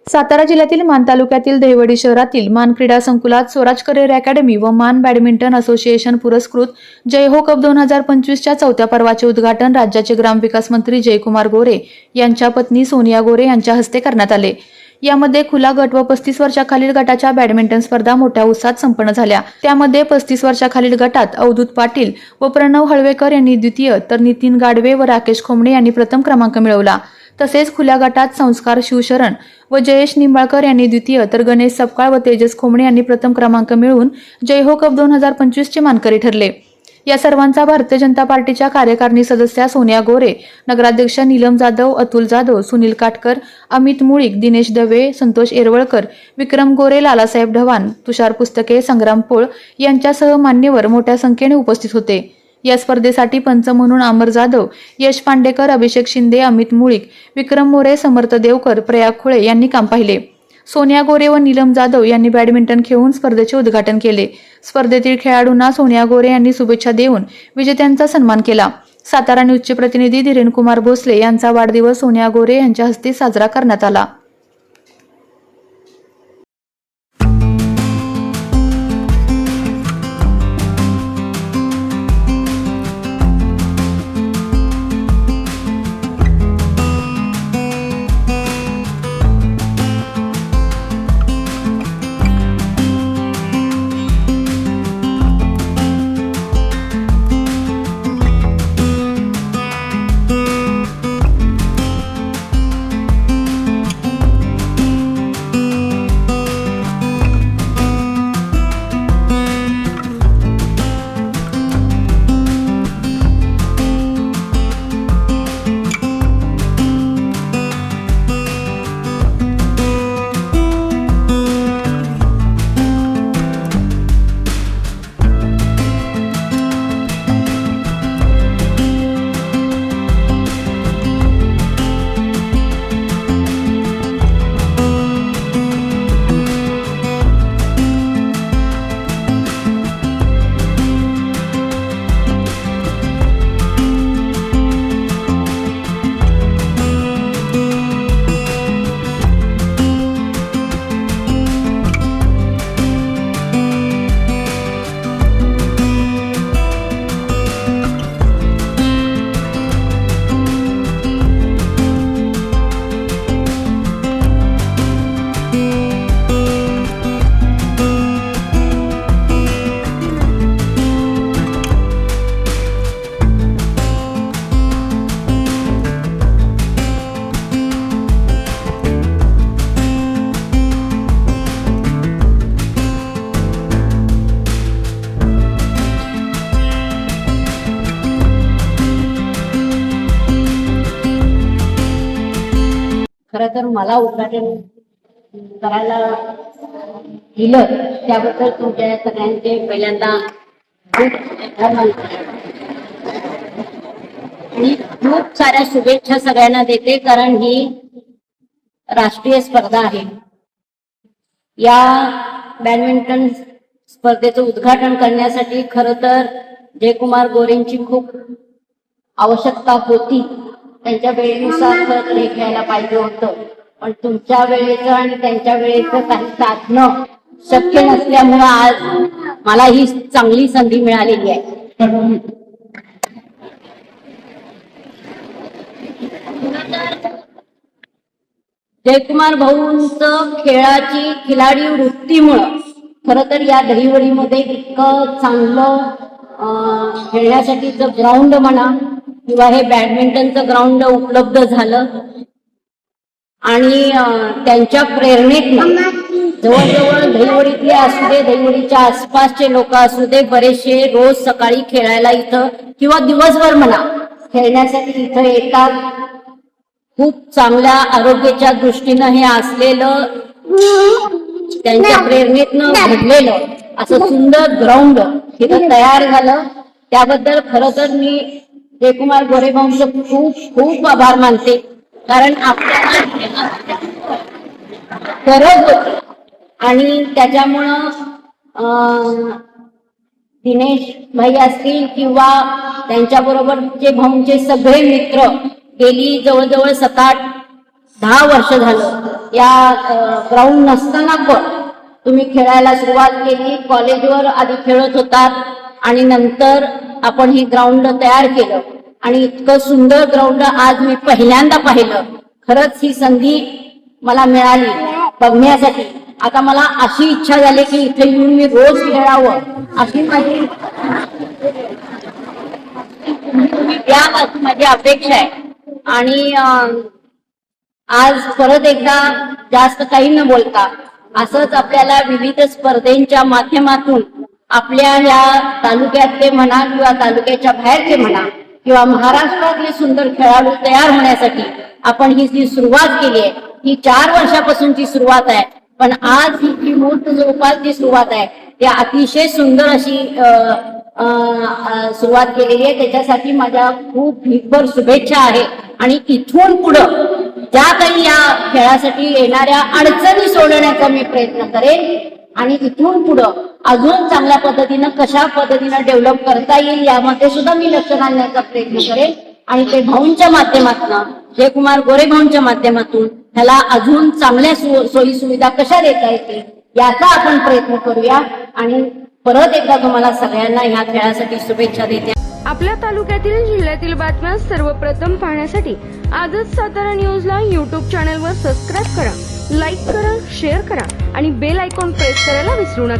सातारा जिल्ह्यातील मान तालुक्यातील दहिवडी शहरातील मान क्रीडा संकुलात स्वराज करिअर अकॅडमी व मान बॅडमिंटन असोसिएशन पुरस्कृत जय हो कप 2025च्या चौथ्या पर्वाचे उद्घाटन राज्याचे ग्रामविकास मंत्री जयकुमार गोरे यांच्या पत्नी सोनिया गोरे यांच्या हस्ते करण्यात आले। यामध्ये खुला गट व 35 वर्षाखालील गटाच्या बॅडमिंटन स्पर्धा मोठ्या उत्साहात संपन्न झाल्या। त्यामध्ये 35 वर्षाखालील गटात अवधूत पाटील व प्रणव हळवेकर यांनी द्वितीय तर नितीन गाडवे व राकेश खोमणे यांनी प्रथम क्रमांक मिळवला। तसेच खुल्या गटात संस्कार शिवशरण व जयेश निंबाळकर यांनी द्वितीय तर गणेश सपकाळ व तेजस खोमणे यांनी प्रथम क्रमांक मिळवून जय हो कप 2025 चे मानकरी ठरले। या सर्वांचा भारतीय जनता पार्टीच्या कार्यकारिणी सदस्या सोनिया गोरे, नगराध्यक्ष नीलम जाधव, अतुल जाधव, सुनील काटकर, अमित मुळीक, दिनेश दवे, संतोष येरवळकर, विक्रम गोरे, लालासाहेब ढवाण, तुषार पुस्तके, संग्राम पोळ यांच्यासह मान्यवर मोठ्या संख्येने उपस्थित होते। या स्पर्धेसाठी पंच म्हणून अमर जाधव, यश पांडेकर, अभिषेक शिंदे, अमित मुळीक, विक्रम मोरे, समर्थ देवकर, प्रयाग खुळे यांनी काम पाहिले। सोनिया गोरे व नीलम जाधव यांनी बॅडमिंटन खेळून स्पर्धेचे उद्घाटन केले। स्पर्धेतील खेळाडूंना सोनिया गोरे यांनी शुभेच्छा देऊन विजेत्यांचा सन्मान केला। सातारा न्यूजचे प्रतिनिधी धीरेन कुमार भोसले यांचा वाढदिवस सोनिया गोरे यांच्या हस्ते साजरा करण्यात आला। खरं तर मला उद्घाटन करायला दिलं त्याबद्दल तुमच्या सगळ्यांचे पहिल्यांदा खूप आभार मानते आणि खूप साऱ्या शुभेच्छा सगळ्यांना देते, कारण ही राष्ट्रीय स्पर्धा आहे। या बॅडमिंटन स्पर्धेचं उद्घाटन करण्यासाठी खरं तर जयकुमार गोरेंची खूप आवश्यकता होती। त्यांच्या वेळेनुसार तर हे घ्यायला पाहिजे होतं, पण तुमच्या वेळेचं आणि त्यांच्या वेळेचं काही साधणं शक्य नसल्यामुळं आज मला ही चांगली संधी मिळालेली आहे। जयकुमार भाऊंचं खेळाची खिलाडी वृत्तीमुळं खरं तर या दहिवडीमध्ये इतकं चांगलं खेळण्यासाठीचं ग्राउंड म्हणा किंवा हे बॅडमिंटनचं ग्राउंड उपलब्ध झालं आणि त्यांच्या प्रेरणेतनं जवळजवळ दहिवडीतले असू दे, दहिवडीच्या आसपासचे लोक असू दे, बरेचसे रोज सकाळी खेळायला इथं किंवा दिवसभर म्हणा खेळण्यासाठी इथं येतात। खूप चांगल्या आरोग्याच्या दृष्टीनं हे असलेलं त्यांच्या प्रेरणेतनं घडलेलं असं सुंदर ग्राउंड इथं तयार झालं, त्याबद्दल खरं तर मी जयकुमार गोरे भाऊंचे खूप खूप आभार मानते, कारण आपल्याला गरज होती आणि त्याच्यामुळं दिनेश भाई असतील किंवा त्यांच्याबरोबरचे भाऊंचे सगळे मित्र गेली जवळजवळ 7-8 10 वर्ष झालं या ग्राउंड नसताना पण तुम्ही खेळायला सुरुवात केली. कॉलेजवर आधी खेळत होतात आणि नंतर आपण हे ग्राउंड तयार केलं आणि इतकं सुंदर ग्राउंड आज मी पहिल्यांदा पाहिलं. खरंच ही संधी मला मिळाली बघण्यासाठी. आता मला अशी इच्छा झाली की इथे येऊन मी रोज खेळावं अशी माझी अपेक्षा आहे. आणि आज परत एकदा जास्त काही न बोलता असंच आपल्याला विविध स्पर्धेच्या माध्यमातून आपल्या ह्या तालुक्यातले म्हणा किंवा तालुक्याच्या बाहेरचे म्हणा किंवा महाराष्ट्रातले सुंदर खेळाडू तयार होण्यासाठी आपण ही जी सुरुवात केली आहे ही 4 वर्षापासूनची सुरुवात आहे. पण आज ही मूर्त स्वरूपाची सुरुवात आहे ती अतिशय सुंदर अशी सुरुवात केलेली आहे. त्याच्यासाठी माझ्या खूप भीकभर शुभेच्छा आहे. आणि इथून पुढं ज्या काही या खेळासाठी येणाऱ्या अडचणी सोडवण्याचा मी प्रयत्न करेन आणि इथून पुढं अजून चांगल्या पद्धतीनं कशा पद्धतीनं डेव्हलप करता येईल यामध्ये सुद्धा मी लक्ष घालण्याचा प्रयत्न करेन. आणि ते भाऊंच्या माध्यमातून जयकुमार गोरे भाऊंच्या माध्यमातून ह्याला अजून चांगल्या सोयी सुविधा कशा देता येतील याचा आपण प्रयत्न करूया. आणि परत एकदा तुम्हाला सगळ्यांना ह्या खेळासाठी शुभेच्छा देते. आपल्या तालुक्यातील जिल्ह्यातील बातम्या सर्वप्रथम पाहण्यासाठी आजच सातारा न्यूजला YouTube चॅनलवर सबस्क्राईब करा, लाईक करा, शेअर करा आणि बेल आयकॉन प्रेस करायला विसरू नका.